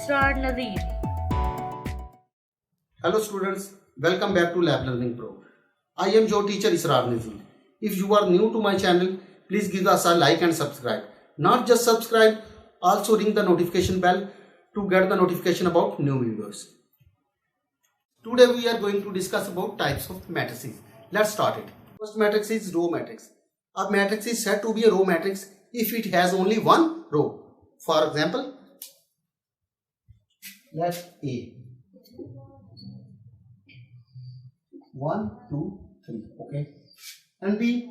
Israr Nadeer. Hello students, welcome back to Lab Learning Pro. I am your teacher Israr Nadeer. If you are new to my channel, please give us a like and subscribe. Not just subscribe, also ring the notification bell to get the notification about new videos. Today we are going to discuss about types of matrices. Let's start it. First matrix is row matrix. A matrix is said to be a row matrix if it has only one row. For example, let A 1, 2, 3, okay, and B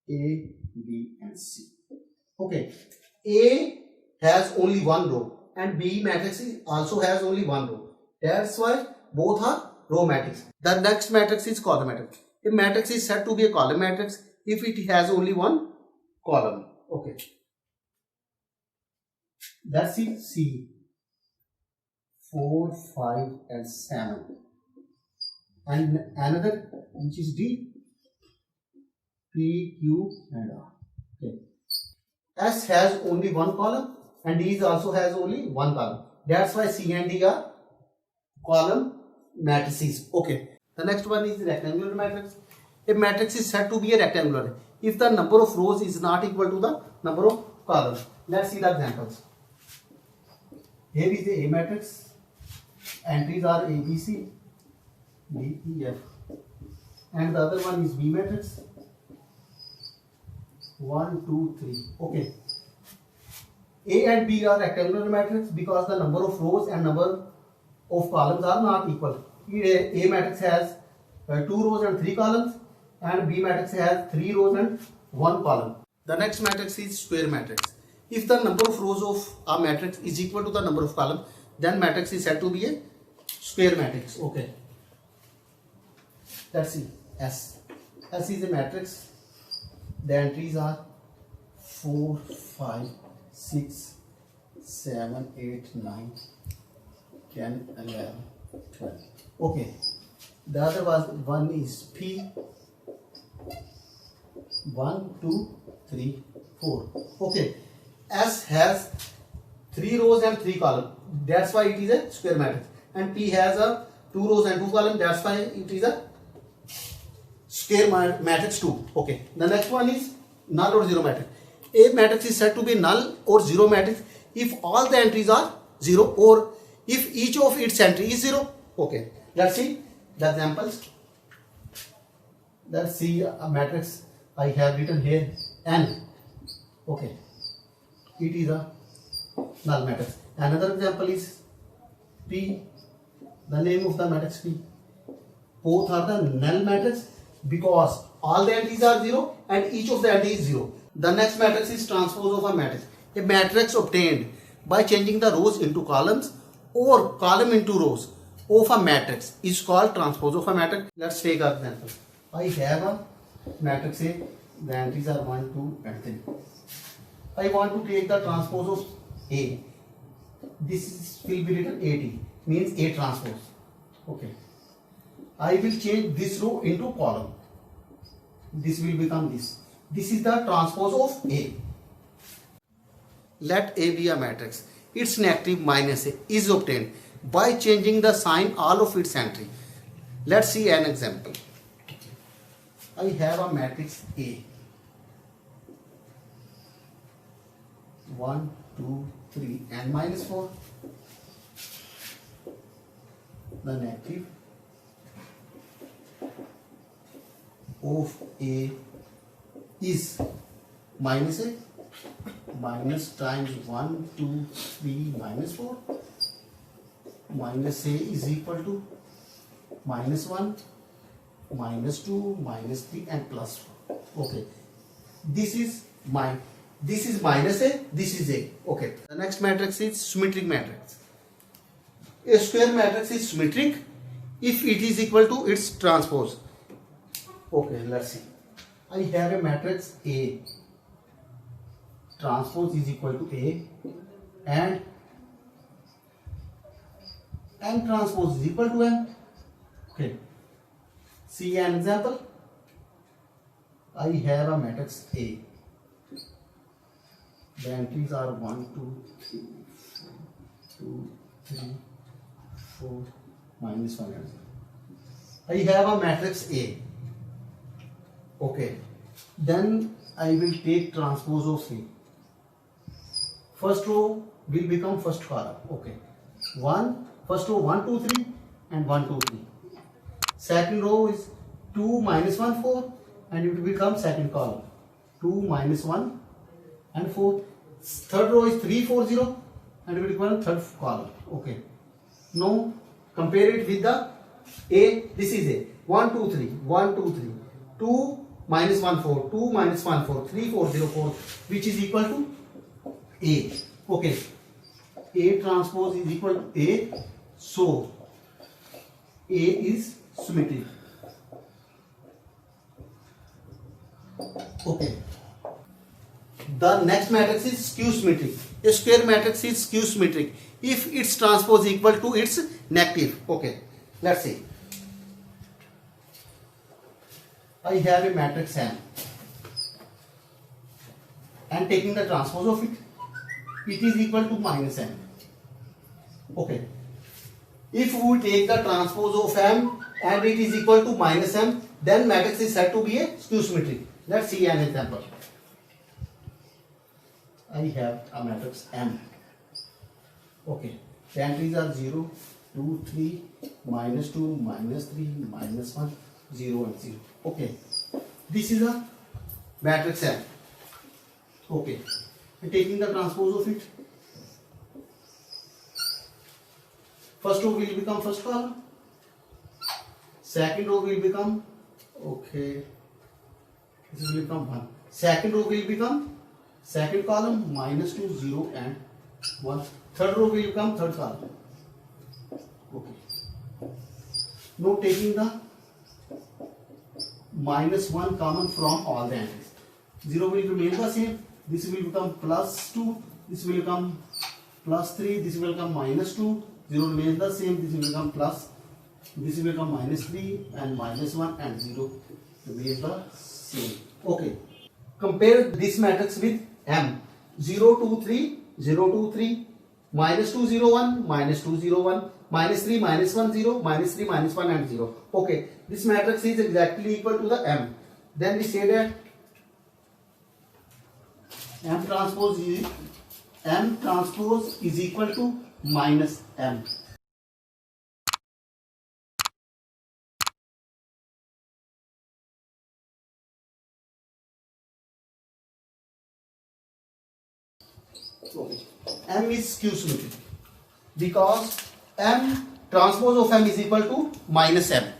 A, B and C. Okay, A has only one row and B matrix also has only one row. That's why both are row matrix. The next matrix is column matrix. A matrix is said to be a column matrix if it has only one column. Okay, that's it. C 4, 5 and 7, and another which is D, P, Q and R. Okay. S has only one column and D also has only one column. That's why C and D are column matrices. Okay. The next one is rectangular matrix. A matrix is said to be a rectangular if the number of rows is not equal to the number of columns. Let's see the examples. Here is the A matrix. Entries are A, B, C, D, E, F. And the other one is B matrix. 1, 2, 3. Okay. A and B are rectangular matrix because the number of rows and number of columns are not equal. A matrix has 2 rows and 3 columns, and B matrix has 3 rows and 1 column. The next matrix is square matrix. If the number of rows of a matrix is equal to the number of columns, then matrix is said to be a square matrix. Okay. Let's see. S. S is a matrix. The entries are 4, 5, 6, 7, 8, 9, 10, 11, 12. Okay. The other one is P. 1, 2, 3, 4. Okay. S has 3 rows and 3 columns. That's why it is a square matrix. And P has a 2 rows and 2 columns. That's why it is a square matrix 2. Okay. The next one is null or zero matrix. A matrix is said to be null or zero matrix if all the entries are 0 or if each of its entry is 0. Okay. Let's see the examples. Let's see a matrix I have written here N. Okay. It is a null matrix. Another example is P. The name of the matrix P. Both are the null matrix because all the entries are 0 and each of the entries is 0. The next matrix is transpose of a matrix. A matrix obtained by changing the rows into columns or column into rows of a matrix is called transpose of a matrix. Let's take an example. I have a matrix A. The entries are 1, 2 and 3. I want to take the transpose of A. This will be written AT, means A transpose. Okay. I will change this row into column. This will become this. This is the transpose of A. Let A be a matrix. Its negative minus A is obtained by changing the sign all of its entry. Let's see an example. I have a matrix A. 1, 2, 3 and minus 4. The negative of A is minus A. Minus times 1, 2, 3 minus 4. Minus A is equal to minus 1, minus 2, minus 3 and plus 4. Okay. This is minus A, this is A. Okay. The next matrix is symmetric matrix. A square matrix is symmetric if it is equal to its transpose. Okay, let's see. I have a matrix A. Transpose is equal to A and M transpose is equal to M. Okay. See an example. I have a matrix A. The entries are 1, 2, 3, 2, 3, 4, minus 1 and 0. I have a matrix A. Okay. Then I will take transpose of C. First row will become first column. Okay. First row 1, 2, 3 and 1, 2, 3. Second row is 2 minus 1, 4 and it will become second column. 2 minus 1 and 4. Third row is 3, 4, 0 and it will become third column. Okay. Now compare it with the A. This is A. 1, 2, 3. 1, 2, 3. 2 minus 1, 4. 2 minus 1, 4. 3, 4, 0, 4. Which is equal to A. Okay. A transpose is equal to A. So A is symmetric. Okay. The next matrix is skew symmetric. A square matrix is skew symmetric if its transpose equal to its negative. Okay. Let's see. I have a matrix M and taking the transpose of it, it is equal to minus M. Okay. If we take the transpose of M and it is equal to minus M, then matrix is said to be a skew symmetric. Let's see an example. I have a matrix M. Okay. The entries are 0, 2, 3, minus 2, minus 3, minus 1, 0 and 0. Okay. This is a matrix M. Okay. And taking the transpose of it, first row will become first column. Second row will become, okay, this will become 1. Second row will become second column, minus 2, 0 and 1. Third row will become third column. Okay. Now taking the minus 1 common from all the entries. 0 will remain the same. This will become plus 2. This will become plus 3. This will become minus 2. 0 remains the same. This will become plus. This will become minus 3 and minus 1 and 0 remains the same. Okay. Compare this matrix with M. 0, 2, 3, 0, 2, 3, minus 2, 0, 1, minus 2, 0, 1, minus 3, minus 1, 0, minus 3, minus 1 and 0. Okay. This matrix is exactly equal to the M. Then we say that M transpose is equal to minus M. Okay. M is skew symmetric because M transpose of M is equal to minus M.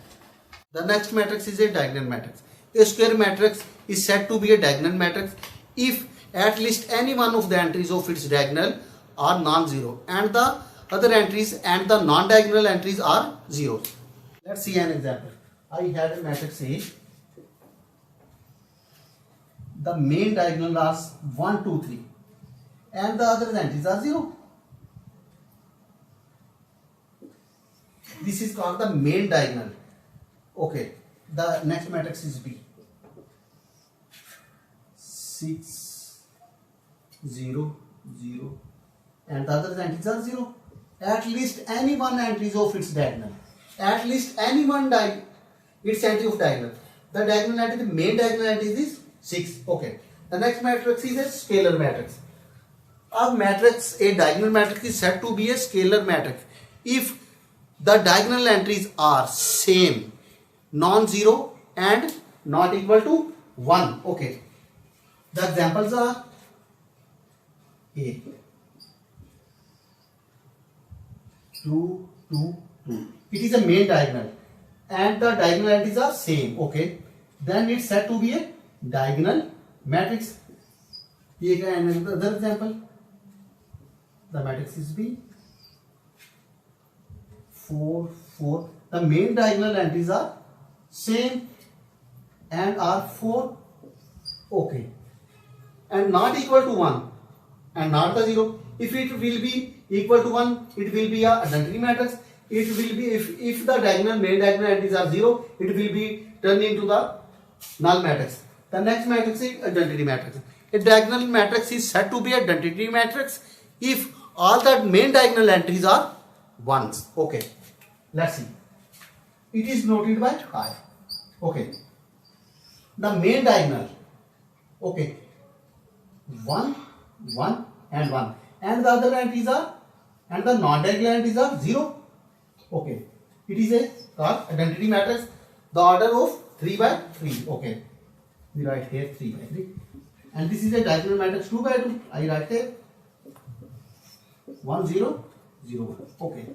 The next matrix is a diagonal matrix. A square matrix is said to be a diagonal matrix if at least any one of the entries of its diagonal are non-zero and the other entries and the non-diagonal entries are zeros. Let's see an example. I have a matrix A. The main diagonal is 1, 2, 3 and the other entries are 0. This is called the main diagonal. Okay. The next matrix is B. 6, 0, 0 and the other entries are 0. At least any one entries of its diagonal. At least any one its entry of diagonal. The diagonal entry, the main diagonal entry is 6. Okay. The next matrix is a scalar matrix. A matrix, a diagonal matrix is said to be a scalar matrix if the diagonal entries are same, non-zero and not equal to 1. Okay. The examples are A. 2, 2, 2. It is a main diagonal and the diagonal entries are same. Okay. Then it's said to be a diagonal matrix. Here another example. The matrix is B. 4, 4. The main diagonal entries are same and are 4. Okay. And not equal to 1 and not the 0. If it will be equal to 1, it will be a identity matrix. It will be, if the main diagonal entries are 0, it will be turned into the null matrix. The next matrix is identity matrix. A diagonal matrix is said to be a identity matrix if all the main diagonal entries are ones. Okay, let's see. It is noted by I. Okay, the main diagonal. Okay, 1, 1 and 1, and the other entries are, and the non-diagonal entries are 0. Okay, it is a called identity matrix. The order of 3 by 3. Okay, we write here 3 by 3, and this is a diagonal matrix 2 by 2. I write here 1 0 0 1. Okay.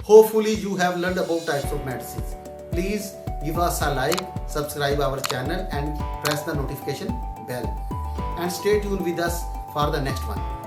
Hopefully you have learned about types of matrices. Please give us a like, subscribe our channel and press the notification bell, and stay tuned with us for the next one.